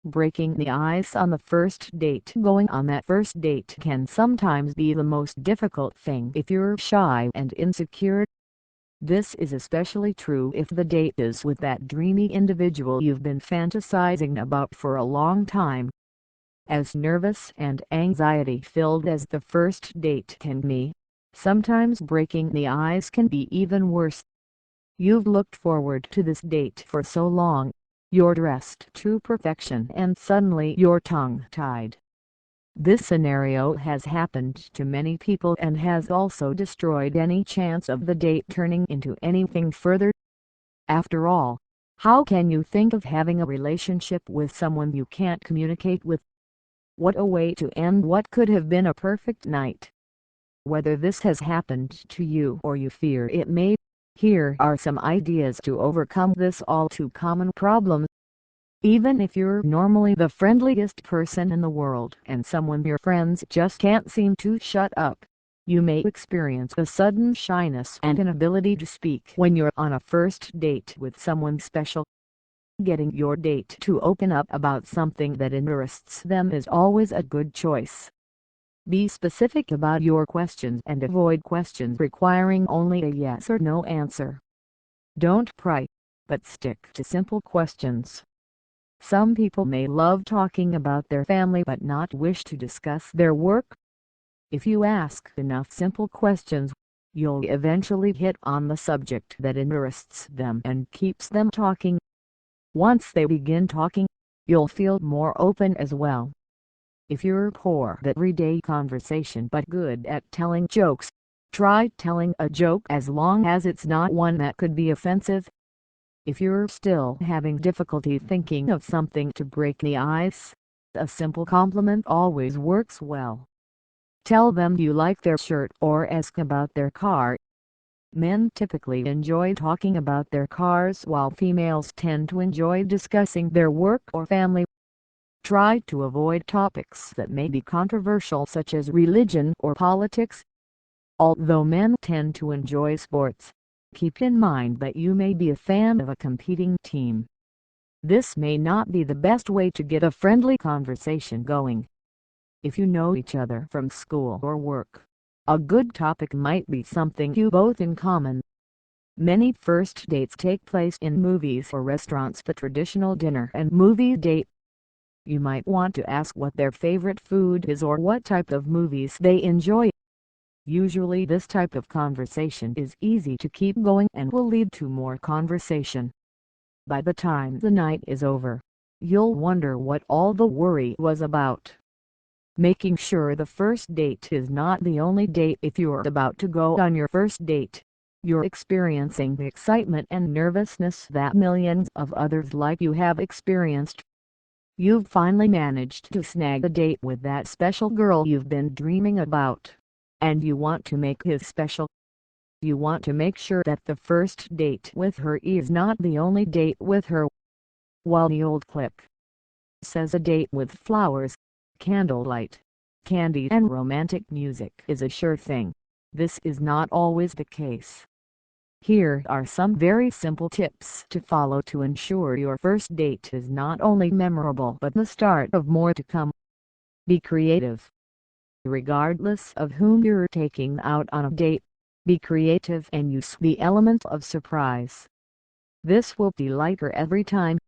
Breaking the ice on the first date. Going on that first date can sometimes be the most difficult thing if you're shy and insecure. This is especially true if the date is with that dreamy individual you've been fantasizing about for a long time. As nervous and anxiety-filled as the first date can be, sometimes breaking the ice can be even worse. You've looked forward to this date for so long, you're dressed to perfection, and suddenly you're tongue-tied. This scenario has happened to many people and has also destroyed any chance of the date turning into anything further. After all, how can you think of having a relationship with someone you can't communicate with? What a way to end what could have been a perfect night. Whether this has happened to you or you fear it may, here are some ideas to overcome this all too common problem. Even if you're normally the friendliest person in the world and someone your friends just can't seem to shut up, you may experience a sudden shyness and inability to speak when you're on a first date with someone special. Getting your date to open up about something that interests them is always a good choice. Be specific about your questions and avoid questions requiring only a yes or no answer. Don't pry, but stick to simple questions. Some people may love talking about their family but not wish to discuss their work. If you ask enough simple questions, you'll eventually hit on the subject that interests them and keeps them talking. Once they begin talking, you'll feel more open as well. If you're poor at everyday conversation but good at telling jokes, try telling a joke as long as it's not one that could be offensive. If you're still having difficulty thinking of something to break the ice, a simple compliment always works well. Tell them you like their shirt or ask about their car. Men typically enjoy talking about their cars while females tend to enjoy discussing their work or family. Try to avoid topics that may be controversial such as religion or politics. Although men tend to enjoy sports, keep in mind that you may be a fan of a competing team. This may not be the best way to get a friendly conversation going. If you know each other from school or work, a good topic might be something you both in common. Many first dates take place in movies or restaurants, the traditional dinner and movie date. You might want to ask what their favorite food is or what type of movies they enjoy. Usually this type of conversation is easy to keep going and will lead to more conversation. By the time the night is over, you'll wonder what all the worry was about. Making sure the first date is not the only date. If you're about to go on your first date, you're experiencing the excitement and nervousness that millions of others like you have experienced. You've finally managed to snag a date with that special girl you've been dreaming about, and you want to make his special. You want to make sure that the first date with her is not the only date with her. While the old clip says a date with flowers, candlelight, candy and romantic music is a sure thing, this is not always the case. Here are some very simple tips to follow to ensure your first date is not only memorable but the start of more to come. Be creative. Regardless of whom you're taking out on a date, be creative and use the element of surprise. This will delight her every time.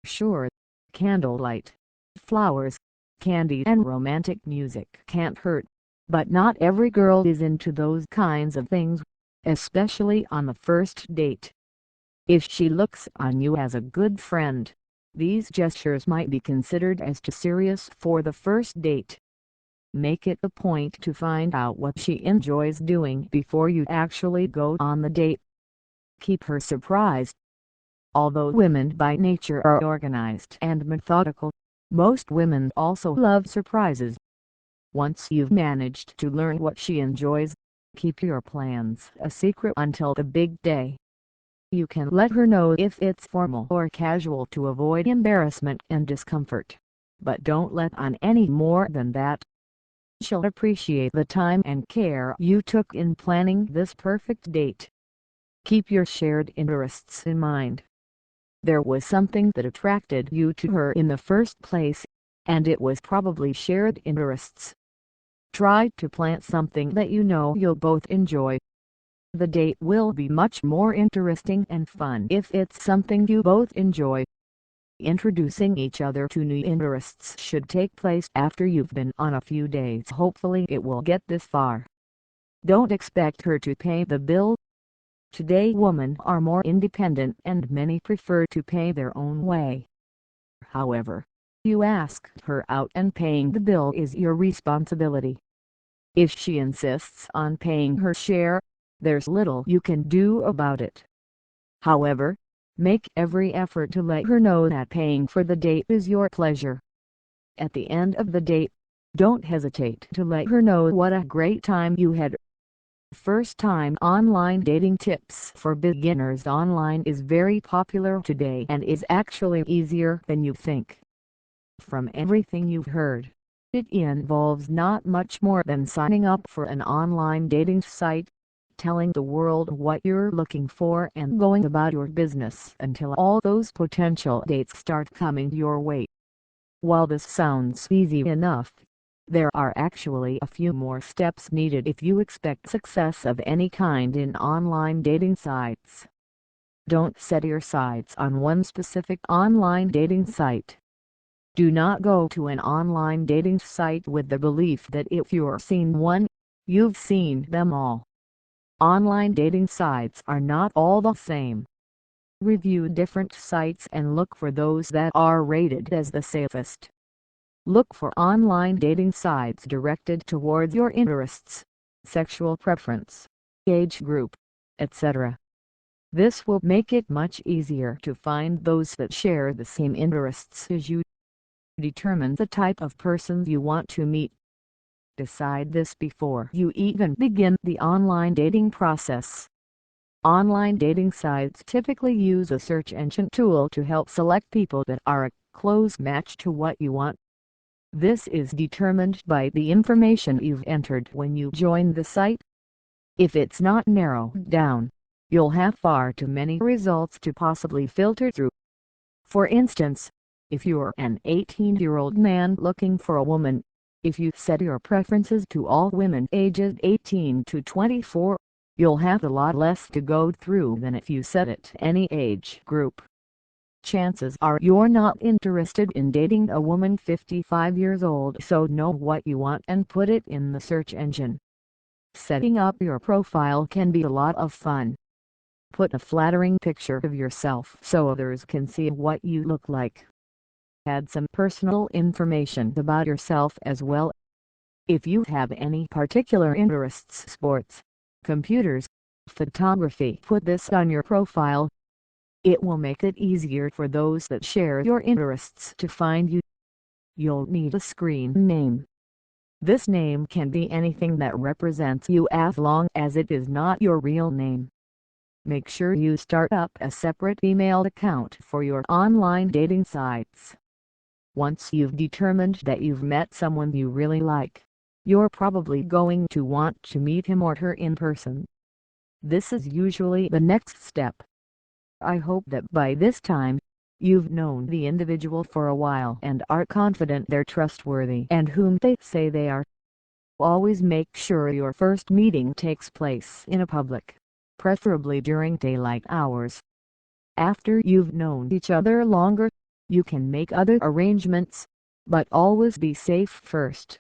Sure, candlelight, flowers, candy and romantic music can't hurt, but not every girl is into those kinds of things, especially on the first date. If she looks on you as a good friend, these gestures might be considered as too serious for the first date. Make it a point to find out what she enjoys doing before you actually go on the date. Keep her surprised. Although women by nature are organized and methodical, most women also love surprises. Once you've managed to learn what she enjoys, keep your plans a secret until the big day. You can let her know if it's formal or casual to avoid embarrassment and discomfort, but don't let on any more than that. She'll appreciate the time and care you took in planning this perfect date. Keep your shared interests in mind. There was something that attracted you to her in the first place, and it was probably shared interests. Try to plant something that you know you'll both enjoy. The date will be much more interesting and fun if it's something you both enjoy. Introducing each other to new interests should take place after you've been on a few days. Hopefully it will get this far. Don't expect her to pay the bill. Today women are more independent and many prefer to pay their own way. However, you ask her out and paying the bill is your responsibility. If she insists on paying her share, there's little you can do about it. However, make every effort to let her know that paying for the date is your pleasure. At the end of the date, don't hesitate to let her know what a great time you had. First-time online dating tips for beginners online is very popular today and is actually easier than you think. From everything you've heard, it involves not much more than signing up for an online dating site, telling the world what you're looking for and going about your business until all those potential dates start coming your way. While this sounds easy enough, there are actually a few more steps needed if you expect success of any kind in online dating sites. Don't set your sights on one specific online dating site. Do not go to an online dating site with the belief that if you've seen one, you've seen them all. Online dating sites are not all the same. Review different sites and look for those that are rated as the safest. Look for online dating sites directed towards your interests, sexual preference, age group, etc. This will make it much easier to find those that share the same interests as you. Determine the type of person you want to meet. Decide this before you even begin the online dating process. Online dating sites typically use a search engine tool to help select people that are a close match to what you want. This is determined by the information you've entered when you join the site. If it's not narrowed down, you'll have far too many results to possibly filter through. For instance, if you're an 18-year-old man looking for a woman, if you set your preferences to all women ages 18 to 24, you'll have a lot less to go through than if you set it to any age group. Chances are you're not interested in dating a woman 55 years old, so know what you want and put it in the search engine. Setting up your profile can be a lot of fun. Put a flattering picture of yourself so others can see what you look like. Add some personal information about yourself as well. If you have any particular interests, sports, computers, photography, put this on your profile. It will make it easier for those that share your interests to find you. You'll need a screen name. This name can be anything that represents you as long as it is not your real name. Make sure you start up a separate email account for your online dating sites. Once you've determined that you've met someone you really like, you're probably going to want to meet him or her in person. This is usually the next step. I hope that by this time, you've known the individual for a while and are confident they're trustworthy and whom they say they are. Always make sure your first meeting takes place in a public, preferably during daylight hours. After you've known each other longer, you can make other arrangements, but always be safe first.